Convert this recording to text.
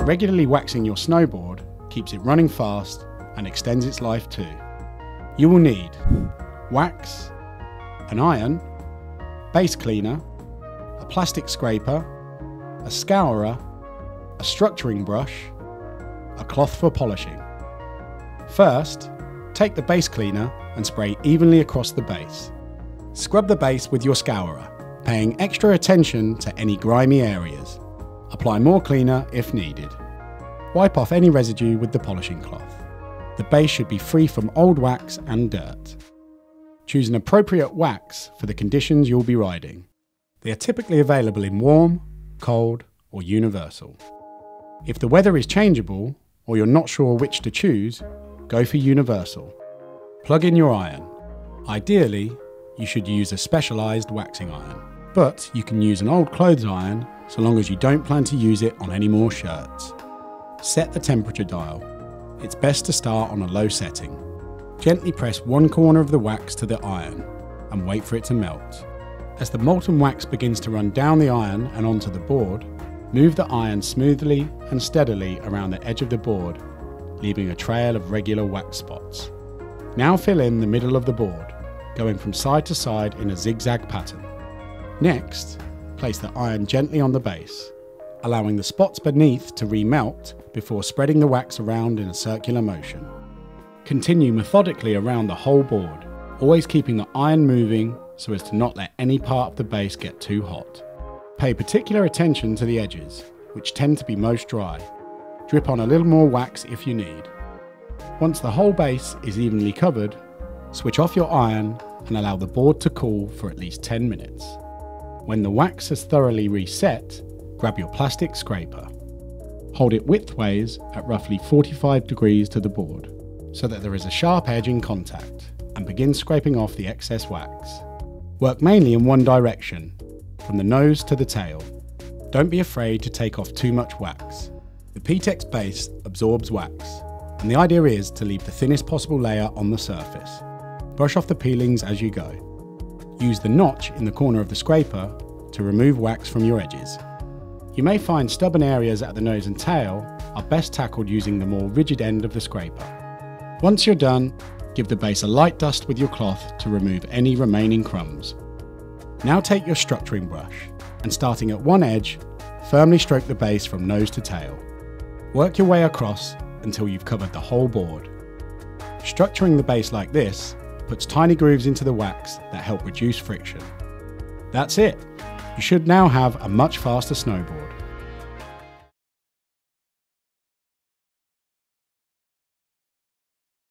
Regularly waxing your snowboard keeps it running fast and extends its life too. You will need wax, an iron, base cleaner, a plastic scraper, a scourer, a structuring brush, a cloth for polishing. First, take the base cleaner and spray evenly across the base. Scrub the base with your scourer, paying extra attention to any grimy areas. Apply more cleaner if needed. Wipe off any residue with the polishing cloth. The base should be free from old wax and dirt. Choose an appropriate wax for the conditions you'll be riding. They are typically available in warm, cold, or universal. If the weather is changeable, or you're not sure which to choose, go for universal. Plug in your iron. Ideally, you should use a specialised waxing iron, but you can use an old clothes iron so long as you don't plan to use it on any more shirts. Set the temperature dial. It's best to start on a low setting. Gently press one corner of the wax to the iron and wait for it to melt. As the molten wax begins to run down the iron and onto the board, move the iron smoothly and steadily around the edge of the board, leaving a trail of regular wax spots. Now fill in the middle of the board, going from side to side in a zigzag pattern. Next, place the iron gently on the base, allowing the spots beneath to remelt before spreading the wax around in a circular motion. Continue methodically around the whole board, always keeping the iron moving so as to not let any part of the base get too hot. Pay particular attention to the edges, which tend to be most dry. Drip on a little more wax if you need. Once the whole base is evenly covered, switch off your iron and allow the board to cool for at least 10 minutes. When the wax has thoroughly reset, grab your plastic scraper. Hold it widthways at roughly 45 degrees to the board, so that there is a sharp edge in contact, and begin scraping off the excess wax. Work mainly in one direction, from the nose to the tail. Don't be afraid to take off too much wax. The PTEX base absorbs wax, and the idea is to leave the thinnest possible layer on the surface. Brush off the peelings as you go. Use the notch in the corner of the scraper to remove wax from your edges. You may find stubborn areas at the nose and tail are best tackled using the more rigid end of the scraper. Once you're done, give the base a light dust with your cloth to remove any remaining crumbs. Now take your structuring brush and, starting at one edge, firmly stroke the base from nose to tail. Work your way across until you've covered the whole board. Structuring the base like this puts tiny grooves into the wax that help reduce friction. That's it! You should now have a much faster snowboard.